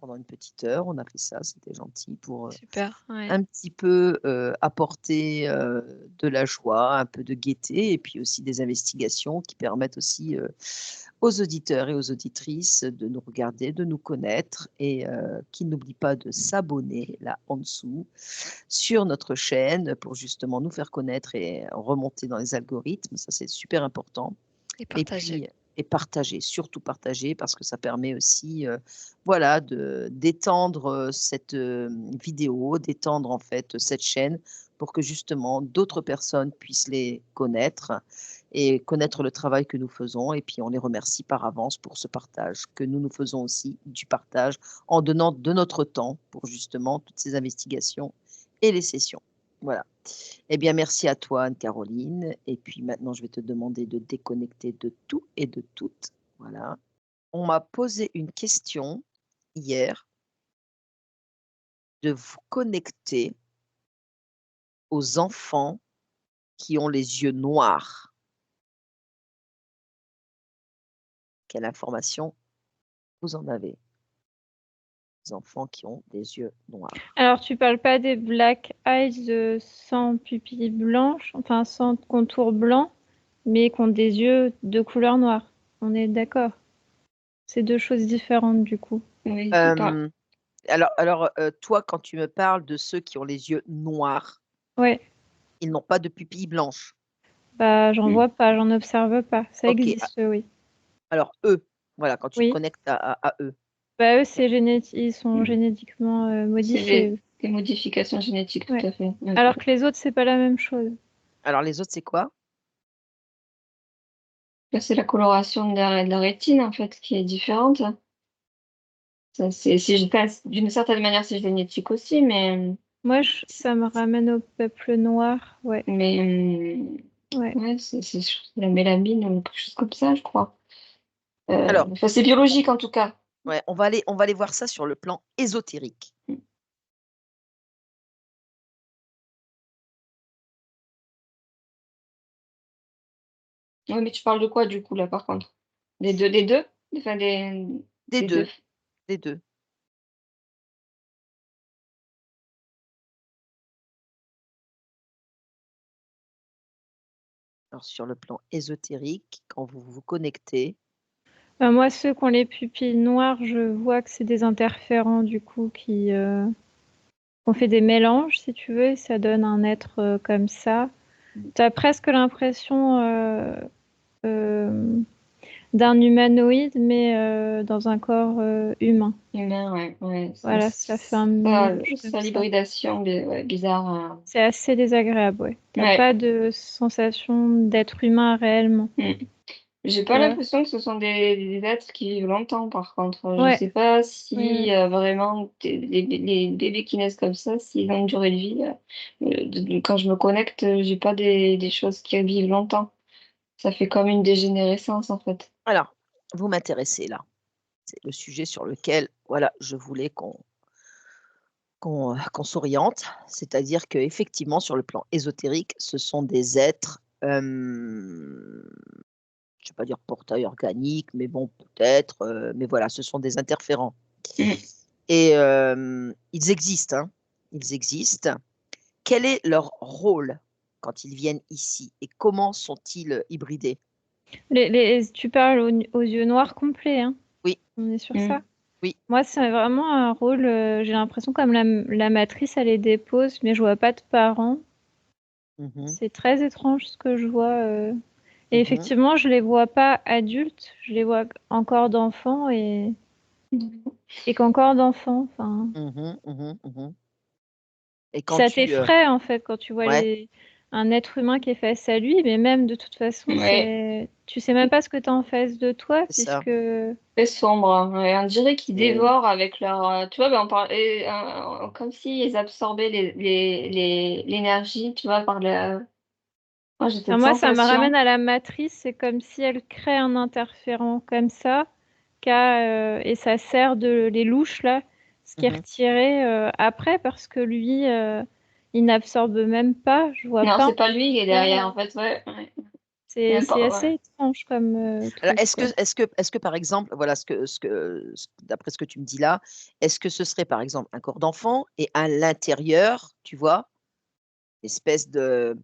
pendant une petite heure. On a fait ça, c'était gentil pour, Super, ouais. un petit peu, apporter, de la joie, un peu de gaieté et puis aussi des investigations qui permettent aussi, aux auditeurs et aux auditrices de nous regarder, de nous connaître et qu'ils n'oublient pas de s'abonner là en dessous sur notre chaîne pour justement nous faire connaître et remonter dans les algorithmes. Ça, c'est super important. Et Et partager. puis et partager, surtout partager parce que ça permet aussi, voilà de d'étendre, cette, vidéo, d'étendre en fait, cette chaîne pour que justement d'autres personnes puissent les connaître et connaître le travail que nous faisons et puis on les remercie par avance pour ce partage que nous faisons aussi du partage en donnant de notre temps pour justement toutes ces investigations et les sessions. Voilà. Eh bien, merci à toi, Anne-Caroline. Et puis maintenant, je vais te demander de déconnecter de tout et de toutes. Voilà. On m'a posé une question hier de vous connecter aux enfants qui ont les yeux noirs. Quelle information vous en avez? Les enfants qui ont des yeux noirs. Alors, tu parles pas des black eyes sans pupille blanche, enfin sans contour blanc, mais qui ont des yeux de couleur noire. On est d'accord. C'est deux choses différentes du coup. Oui, Toi, quand tu me parles de ceux qui ont les yeux noirs, Ouais, ils n'ont pas de pupille blanche. bah j'en vois pas, j'en observe pas. Ça OK. existe, oui. Alors eux, voilà, quand tu te Oui. connectes à eux. Bah eux, c'est ils sont Mmh. génétiquement c'est modifiés. des modifications génétiques, Ouais. tout à fait. Alors que les autres, c'est pas la même chose. Alors les autres, c'est quoi? Là, c'est la coloration de la rétine, en fait, qui est différente. Ça, c'est si je passe d'une certaine manière, c'est génétique aussi, Moi, ça me ramène au peuple noir, ouais. mais Ouais. ouais, c'est la mélamine ou quelque chose comme ça, je crois. Alors, Enfin, c'est biologique, en tout cas. ouais, on va aller voir ça sur le plan ésotérique. Mmh. Oui, mais tu parles de quoi, du coup, là, par contre? Des 2? Enfin, Des des 2. 2, des 2. Alors sur le plan ésotérique, quand vous vous connectez, Moi, ceux qui ont les pupilles noires, je vois que c'est des interférents, du coup, qui ont fait des mélanges, si tu veux, et ça donne un être comme ça. Tu as presque l'impression d'un humanoïde, mais dans un corps humain. Humain, ouais, Voilà, ça fait un mélange comme ça ça. l'hybridation, ouais, bizarre. C'est assez désagréable, ouais. T'as Ouais. pas de sensation d'être humain réellement, Mmh. J'ai tu pas vois? l'impression que ce sont des êtres qui vivent longtemps, par contre. Je Ouais, sais pas oui, si, vraiment les bébés qui naissent comme ça, s'ils ont une durée de vie, quand je me connecte, j'ai pas des choses qui vivent longtemps. Ça fait comme une dégénérescence, en fait. alors, vous m'intéressez là. C'est le sujet sur lequel, voilà, je voulais qu'on s'oriente. C'est-à-dire qu'effectivement, sur le plan ésotérique, ce sont des êtres, je vais pas dire portail organique, mais bon, peut-être, mais voilà, ce sont des interférents Mmh. et ils existent, hein, ils existent. Quel est leur rôle quand ils viennent ici et comment sont-ils hybridés? tu parles aux yeux noirs complets, hein? Oui, On est sur Mmh. ça? oui. Moi, c'est vraiment un rôle, j'ai l'impression comme la matrice, elle les dépose, mais je vois pas de parents. Mmh mh. C'est très étrange ce que je vois, et Mmh. effectivement, je les vois pas adultes, je les vois encore d'enfants et qu'encore d'enfants, enfin, Mmh. Mmh. Et quand ça tu, t'effraie, en fait, quand tu vois ouais, un être humain qui est face à lui, mais même de toute façon, Ouais. tu sais même pas ce que tu as en face de toi c'est ça. puisque Très sombre, hein, ouais, on dirait qu'ils Et dévorent avec leur, tu vois, ben, on parlait, comme s'ils absorbaient l'énergie, tu vois, par le moi, j'ai enfin, cette moi, ça me ramène sensation. à la matrice, c'est comme si elle crée un interférent comme ça, et ça sert de les louches là, ce qui est mmh. retiré, après parce que lui, il n'absorbe même pas, je vois Non, pas c'est en pas lui qui est fait, derrière, en fait, ouais, ouais. C'est Même pas, assez ouais. étrange comme Alors, truc, quoi. est-ce que par exemple, voilà, d'après ce que tu me dis là, est-ce que ce serait par exemple un corps d'enfant et à l'intérieur, tu vois, espèce de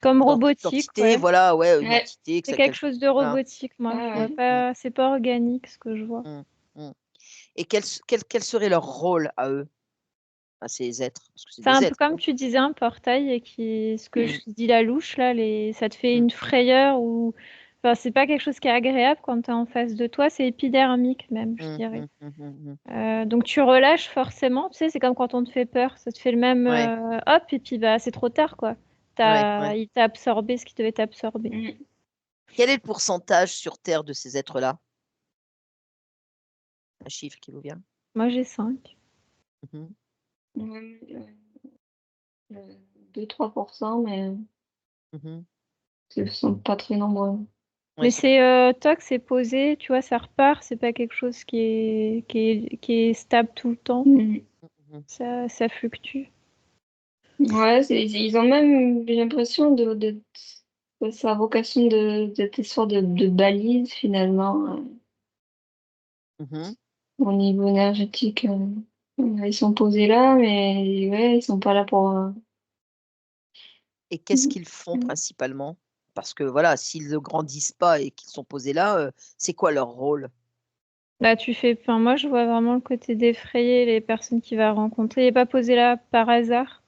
Comme robotique, d'entité, ouais. voilà, ouais, une Ouais. entité C'est que quelque chose de voilà. robotique, moi. Je vois Ouais. pas, c'est pas organique ce que je vois. Mmh, mmh. Et quel serait leur rôle à eux, à ces êtres? Parce que c'est C'est des un peu êtres, comme quoi. tu disais, un portail et ce que Mmh, je dis la louche, là, ça te fait mmh, une frayeur ou. Enfin, c'est pas quelque chose qui est agréable quand tu es en face de toi, c'est épidermique même, je mmh, dirais. mmh, mmh, mmh, mmh. Donc tu relâches forcément, tu sais, c'est comme quand on te fait peur, ça te fait le même Ouais, hop, et puis bah, c'est trop tard, quoi. ouais. Il t'a absorbé ce qui devait t'absorber. Mm. Quel est le pourcentage sur terre de ces êtres-là? Un chiffre qui vous vient? Moi, j'ai 5. Mmh. Ouais, 2-3%, mais Mmh. ce sont pas très nombreux. Ouais, Mais c'est c'est toc, c'est posé, tu vois, ça repart, c'est pas quelque chose qui est stable tout le temps, Mm. mmh. ça fluctue. Ouais, ils ont même, j'ai l'impression que ça a vocation d'être une sorte de balise finalement, Mmh. au niveau énergétique. Ils sont posés là, mais ouais, ils sont pas là pour. Et qu'est-ce qu'ils font principalement? Parce que voilà, s'ils ne grandissent pas et qu'ils sont posés là, c'est quoi leur rôle? Là, enfin, moi, je vois vraiment le côté d'effrayer les personnes qu'il va rencontrer. Il est pas posé là par hasard.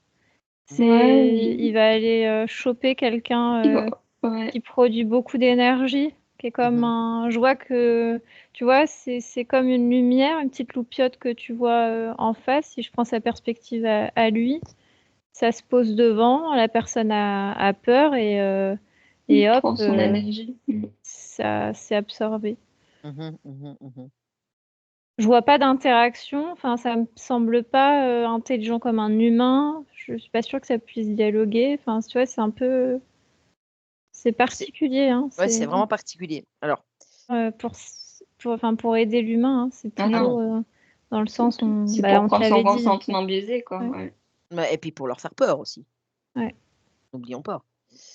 Ouais, Il va aller choper quelqu'un ouais. qui produit beaucoup d'énergie, qui est comme Mmh. je vois que, tu vois, c'est comme une lumière, une petite loupiote que tu vois en face. Si je prends sa perspective à lui, ça se pose devant, la personne a peur et Il hop, prend son énergie. ça c'est absorbé. Mmh. Mmh. Mmh. Je vois pas d'interaction, enfin ça me semble pas intelligent comme un humain. Je suis pas sûre que ça puisse dialoguer. Enfin, tu vois, c'est C'est particulier, hein. Ouais, c'est C'est vraiment particulier. Alors pour aider l'humain, hein. C'est Ah non, plutôt dans le sens c'est bah, pour on te prendre son l'avait dit, hein. consentement biaisé, quoi. Ouais, Ouais. et puis pour leur faire peur aussi, ouais. n'oublions pas.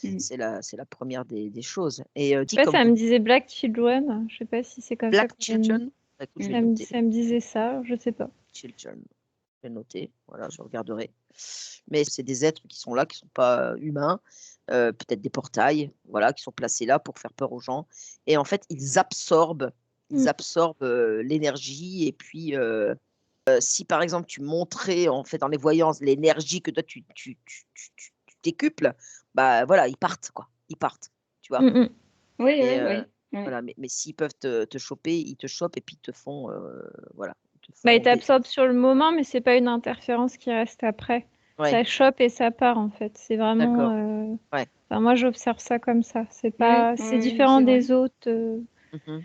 Mm. C'est la première des choses et Je sais dit pas, comme ça vous me disait Black Children. Je sais pas si c'est comme ça Black qu'on le. Children? Bah, écoute, je vais le noter. Ça me disait ça, je sais pas. Children, je vais le noter, voilà, je regarderai. Mais c'est des êtres qui sont là, qui sont pas humains, peut-être des portails, voilà, qui sont placés là pour faire peur aux gens et en fait, ils Mm. absorbent, l'énergie et puis, si par exemple tu montrais en fait dans les voyances l'énergie que toi tu décuples, bah, voilà, ils partent quoi, ils partent, tu vois? Mm, mm. Oui, Et oui, oui. Oui. voilà, mais s'ils peuvent te choper, ils te chopent et puis ils te font, voilà, ils te Bah, il font t'absorbe sur le moment, mais c'est pas une interférence qui reste après. ouais, Ça chope et ça part en fait. C'est vraiment. d'accord, ouais. Enfin, moi, j'observe ça comme ça. Oui, C'est oui, différent c'est vrai. des autres. Mmh. On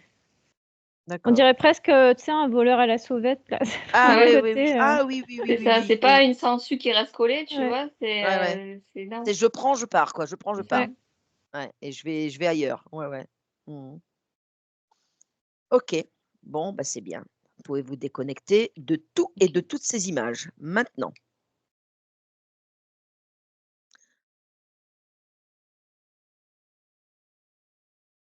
D'accord. dirait presque, tu sais, un voleur à la sauvette là. Ah Le Ouais, oui, oui, oui. côté. Ah oui, oui, oui, c'est oui, ça. oui, C'est pas oui. une sangsue qui reste collée, tu Ouais, vois. Ouais, ouais. C'est non. C'est je prends, je pars quoi, je prends, je pars. ouais. Ouais et je vais ailleurs. Ouais, ouais. Mmh. OK. Bon, bah, c'est bien. Vous pouvez vous déconnecter de tout et de toutes ces images. Maintenant